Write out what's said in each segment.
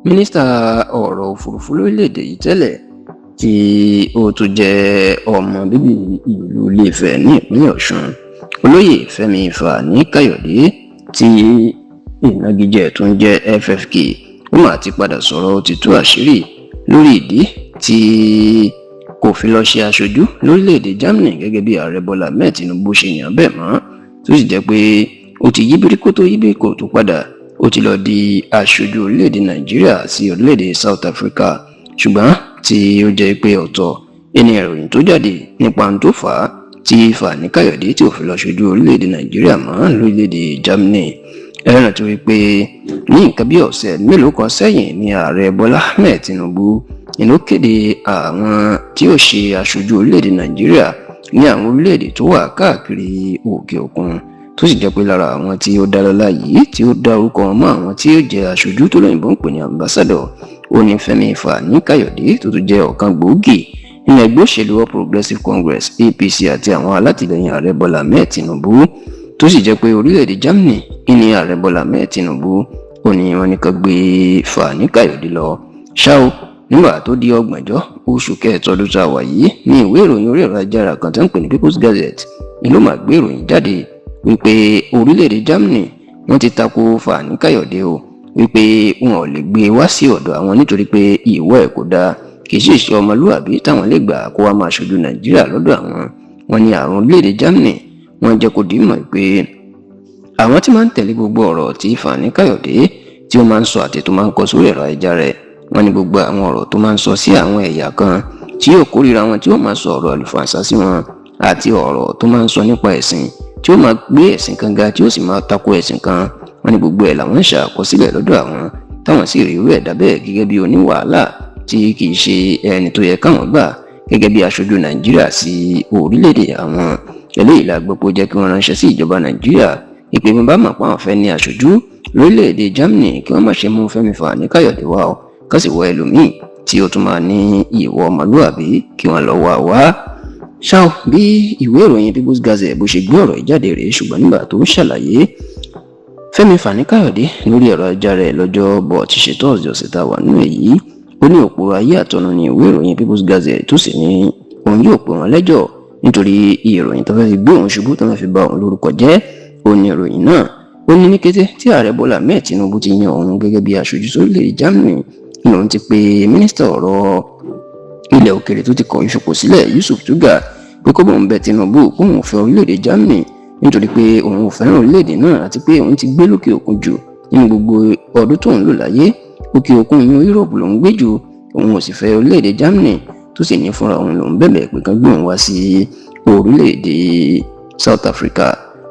mínísítà ọ̀rọ̀ òfurufú lórílẹ̀‐èdè yìí tẹ́lẹ̀ tí ó tún jẹ́ ọmọ bíbí ìlú Ilé-Ifẹ̀ ní ìpínlẹ̀ Ọ̀ṣun olóyè Fẹ́mi Fani-Káyọ̀dé tí ìnagijẹ tó ń jẹ́ FFK ó mà ti padà sọ̀rọ̀ ó ti tú àṣírí lórí ìdí tí kò fi lọ ṣe aṣojú lórílẹ̀‐èdè Germany gẹ́gẹ́ bí ààrẹ Bọ́lá Ahmed Tinubu ṣe yàn bẹ́ẹ̀ mọ́ tó sì jẹ́ pé ó ti yí birikoto yí birikoto padà ó ti lọ di aṣojú orílẹ̀-èdè Nàìjíríà sí orílẹ̀-èdè South Africa ṣùgbọ́n tí ó jẹ́ pé ọ̀tọ̀ ẹni ìròyìn tó jáde nípa ohun tó fà á tí Fani-Káyọ̀dé tí ò fi lọ aṣojú orílẹ̀-èdè Nàìjíríà mọ́ lórílẹ̀-èdè Germany ẹ̀rọ tó wí pé ní nǹkan bí ọ̀sẹ̀ mélòó kan sẹ́yìn ni ààrẹ Bọ́lá Ahmed Tinubu ló kéde àwọn tí ó ṣe aṣojú orílẹ̀-èdè Nàìjíríà ní àwọn orílẹ̀-èdè tó wà káàkiri òkè òkun tó sì jẹ́ pé lára àwọn tí ó dá lọ́lá yìí tí ó dá orúkọ wọn mọ́ àwọn tí ó jẹ́ aṣojú tó lóyìnbó ń pè ní ambassador ó ní Fẹ́mi Fani-Káyọ̀dé tó tún jẹ́ ọ̀kan gbòógì nínú ẹgbẹ́ òṣèlú All Progressives Congress APC àti àwọn alátìlẹyìn ààrẹ Bọ́lá Ahmed Tinubu tó sì jẹ́ pé orílẹ̀-èdè Germany ní ààrẹ Bọ́lá Ahmed Tinubu ó ní wọ́n ní ká gbé Fani-Káyọ̀dé lọ ṣá o nígbà tó di ọgbọ̀njọ́ oṣù kẹẹ̀tọ́ ọdún tá a wà yìí ní ìwé ìròyìn orí ẹ̀rọ ayélujára kan tó ń pè ní People's Gazette ni ló máa gbé ìròyìn jáde wípé orílẹ̀-èdè Germany wọ́n ti tako Fani-Káyọ̀dé o wípé wọn ò lè gbé wá sí ọ̀dọ̀ àwọn nítorí pé ìwọ ẹ̀ kò dáa kì í sì ṣe ọmọlúwàbí táwọn lè gbà kó wá máa ṣojú Nàìjíríà lọ́dọ̀ àwọn wọn ní àrùn orílẹ̀-èdè Germany wọ́n jẹ́ kó dìímọ̀ pé àwọn tí máa ń tẹ̀lé gbogbo ọ̀rọ̀ tí Fani-Káyọ̀dé tí ó máa ń sọ àti tó máa ń kọ sórí ẹ̀rọ ayélujára rẹ̀ wọ́n ní gbogbo àwọn ọ̀rọ̀ tó máa ń sọ sí àwọn ẹ̀yà kan tí yóò kórìíra wọn tí ó máa sọ ọ̀rọ̀ àlùfàǹsá sí wọn àti ọ̀rọ̀ tó máa ń sọ nípa ẹ̀sìn tí ó máa gbé ẹ̀sìn kan ga tí ó sì máa tako ẹ̀sìn kan wọ́n ní gbogbo ẹ̀ làwọn ń ṣàkọsílẹ̀ lọ́dọ̀ àwọn táwọn sì rí irú ẹ̀dá bẹ́ẹ̀ gẹ́gẹ́ bí oníwàhálà tí kì í ṣe ẹni tó yẹ káwọn gbà gẹ́gẹ́ bí aṣojú Nàìjíríà sí orílẹ̀-èdè àwọn eléyìí la gbọ́ pé ó jẹ́ kí wọ́n ránṣẹ́ sí ìjọba Nàìjíríà ìpè mi bá mọ̀ pé àwọn fẹ́ ní aṣojú lórílẹ̀-èdè Germany kí wọ́n má ṣe mú Fẹ́mi Fani-Káyọ̀dé wá o ká sì wọ ẹlòmíì tí ó tún máa ní ìwọ ọmọlúwàbí kí wọ́n lọ wá wá ṣá o bí ìwé ìròyìn People's Gazette bó ṣe gbé ọ̀rọ̀ ìjáde rèé ṣùgbọ́n nígbà tó ń ṣàlàyé Fẹ́mi Fani-Káyọ̀dé lórí ẹ̀rọ ayélujára rẹ̀ lọ́jọ́ bọ̀ tí ṣe Thursday ọ̀sẹ̀ tá a wà nínú èyí ó ní òpòrò ayé àtọ̀nà ní ìwé ìròyìn People's Gazette tó sì ní òun yóò pè wọ́n lẹ́jọ́ nítorí ìròyìn tó fẹ́ fi gbé òun ṣubú tó fẹ́ fi bà òun lórúkọ jẹ́ ó ní ìròyìn náà ó ní kété tí ààrẹ Bọ́lá Ahmed Tinubu ti yan òun gẹ́gẹ́ bí aṣojú sórílẹ̀-èdè Germany ní òun ti pe mínísítà ọ̀rọ̀ ilẹ̀ òkèrè tó ti kọ̀wé fipò sílẹ̀ Yusuf Tugar pé kó bóun bẹ Tinubu kóun fẹ́ orílẹ̀-èdè Germany nítorí pé òun ò fẹ́ràn orílẹ̀-èdè náà àti pé òun ti gbé lókè òkun jù nínú gbogbo ọdún tó ń lò láyé òkè òkun ní Europe ló ń gbé jù òun ò sì fẹ́ orílẹ̀-èdè Germany tó sì ní fúnra òun lòún bẹ̀bẹ̀ pé kán gbé òun wá sí orílẹ̀-èdè South Africa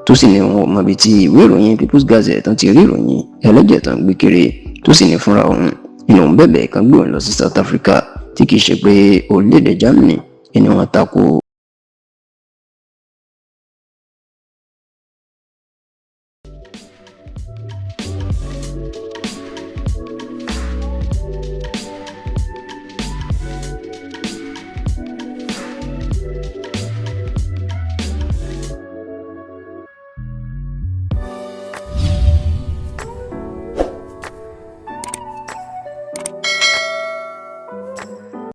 tó sì ní òun ò mọbi tí ìwé ìròyìn People's Gazette tán ti rí ìròyìn ẹlẹ́jẹ̀ tán gbé kiri tó sì ní fúnra òun lòún bẹ̀bẹ̀ kán gbé òun lọ sí South Africa tí kì í ṣe pé orílẹ̀-èdè Germany ẹni wọ́n tako